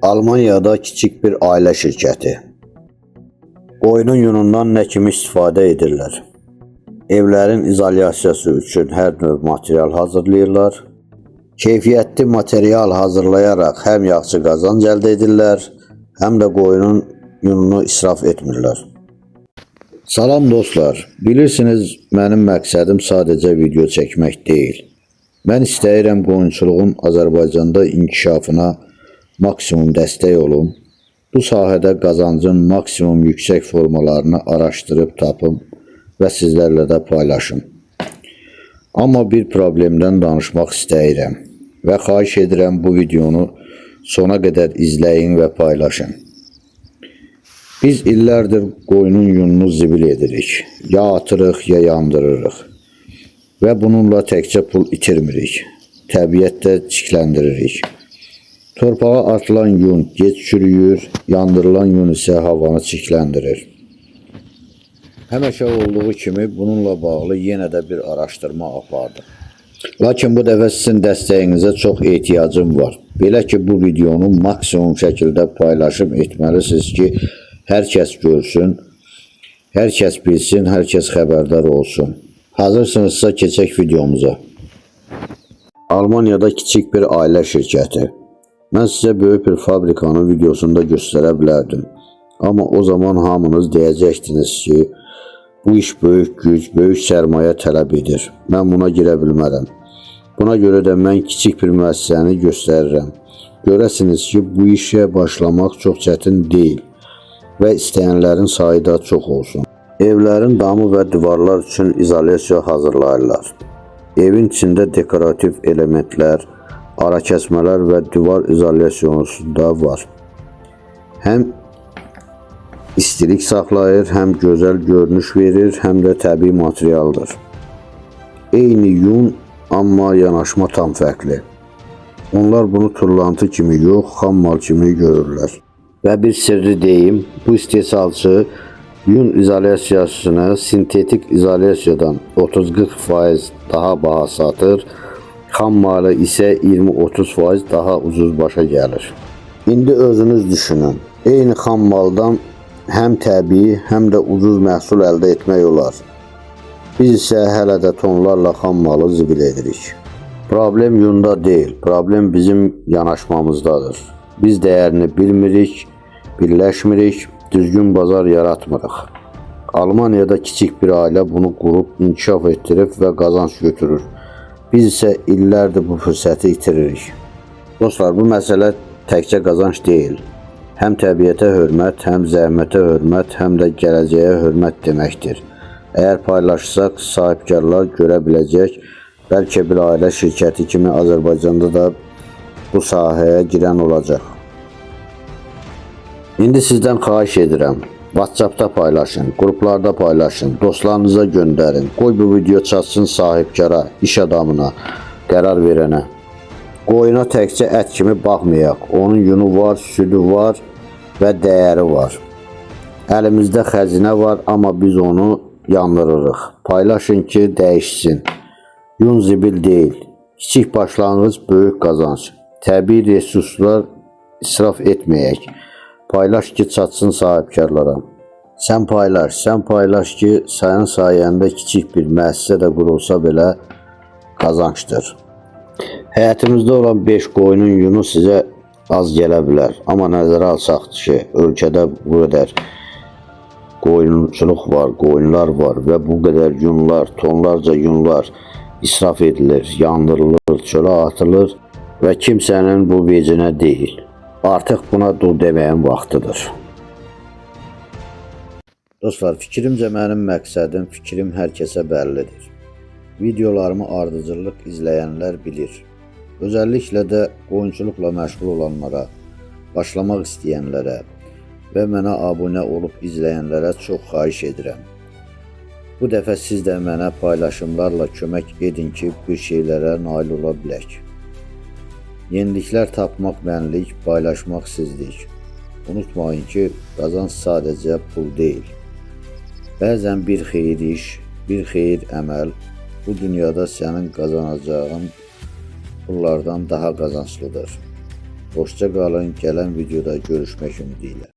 Almanya'da kiçik bir ailə şirkəti. Qoyunun yunundan nə kimi istifadə edirlər? Evlərin izolyasiyası üçün hər növ material hazırlayırlar. Keyfiyyətli material hazırlayaraq həm yaxşı qazanc əldə edirlər, həm də qoyunun yununu israf etmirlər. Salam dostlar, bilirsiniz mənim məqsədim sadəcə video çəkmək deyil. Mən istəyirəm qoyunçuluğun Azərbaycanda inkişafına maksimum dəstək olum. Bu sahədə qazancın maksimum yüksək formalarını araşdırıb tapım və sizlərlə də paylaşım. Amma bir problemdən danışmaq istəyirəm və xahiş edirəm bu videonu sona qədər izləyin və paylaşın. Biz illərdir qoyunun yununu zibil edirik. Ya atırıq, ya yandırırıq. Və bununla təkcə pul itirmirik. Təbiətdə çirkləndiririk. Torpağa atılan yun gec çürüyür, yandırılan yun isə havanı çirkləndirir. Həmişə olduğu kimi bununla bağlı yenə də bir araşdırma apardım. Lakin bu dəfə sizin dəstəyinizə çox ehtiyacım var. Belə ki, bu videonu maksimum şəkildə paylaşım etməlisiniz ki, hər kəs görsün, hər kəs bilsin, hər kəs xəbərdar olsun. Hazırsınızsa keçək videomuza. Almanya'da kiçik bir ailə şirkəti. Mən sizə böyük bir fabrikanın videosunda göstərə bilərdim. Amma o zaman hamınız deyəcəktiniz ki, bu iş böyük güc, böyük sərmayə tələb edir. Mən buna girə bilmərəm. Buna görə də mən kiçik bir müəssisəni göstərirəm. Görəsiniz ki, bu işə başlamaq çox çətin deyil və istəyənlərin sayı da çox olsun. Evlərin damı və divarlar üçün izolyasiya hazırlayırlar. Evin içində dekorativ elementlər, ara kəsmələr və divar izolyasiyonu da var. Həm istilik saxlayır, həm gözəl görünüş verir, həm də təbii materialdır. Eyni yun, amma yanaşma tam fərqli. Onlar bunu turlantı kimi yox, xam mal kimi görürlər. Və bir sirri deyim, bu istehsalçı yun izolyasiyasını sintetik izolyasiyadan 30-40% daha baha satır, xam malı isə 20-30% daha ucuz başa gəlir. İndi özünüz düşünün, eyni xam maldan həm təbii, həm də ucuz məhsul əldə etmək olar. Biz isə hələ də tonlarla xam malı zibil edirik. Problem yunda deyil, problem bizim yanaşmamızdadır. Biz dəyərini bilmirik, birləşmirik, düzgün bazar yaratmırıq. Almanya'da kiçik bir ailə bunu qurub, inkişaf etdirib və qazanc götürür. Biz isə illərdir bu fürsəti itiririk. Dostlar, bu məsələ təkcə qazanc deyil. Həm təbiətə hörmət, həm zəhmətə hörmət, həm də gələcəyə hörmət deməkdir. Əgər paylaşsaq, sahibkarlar görə biləcək, bəlkə bir ailə şirkəti kimi Azərbaycanda da bu sahəyə girən olacaq. İndi sizdən xahiş edirəm, WhatsApp'da paylaşın, qruplarda paylaşın, dostlarınıza göndərin. Qoy bu video çatsın sahibkara, iş adamına, qərar verənə. Qoyuna təkcə ət kimi baxmayaq. Onun yunu var, südü var və dəyəri var. Əlimizdə xəzinə var, amma biz onu yandırırıq. Paylaşın ki, dəyişsin. Yun zibil deyil. Kiçik başlanğıc, böyük qazanc. Təbii resurslar israf etməyək. Paylaş ki, çatsın sahibkarlara. Sən paylaş ki, sənin sayəndə kiçik bir müəssisə də qurulsa belə qazancdır. Həyatımızda olan 5 qoyunun yunu sizə az gələ bilər. Amma nəzərə alsaq ki, ölkədə bu qədər qoyunçuluq var, qoyunlar var və bu qədər yunlar, tonlarca yunlar israf edilir, yandırılır, çölə atılır və kimsənin bu vecinə deyil. Artıq buna dur deməyin vaxtıdır. Dostlar, fikrimcə mənim məqsədim, fikrim hər kəsə bəllidir. Videolarımı ardıcıllıq izləyənlər bilir. Özəlliklə də qoyunçuluqla məşğul olanlara, başlamaq istəyənlərə və mənə abunə olub izləyənlərə çox xahiş edirəm. Bu dəfə siz də mənə paylaşımlarla kömək edin ki, bir şeylərə nail ola bilək. Yeniliklər tapmaq mənlik, paylaşmaq sizlik. Unutmayın ki, qazanc sadəcə pul deyil. Bəzən bir xeyir iş, bir xeyir əməl bu dünyada sənin qazanacağın pullardan daha qazanclıdır. Hoşça qalın, gələn videoda görüşmək ümidi ilə.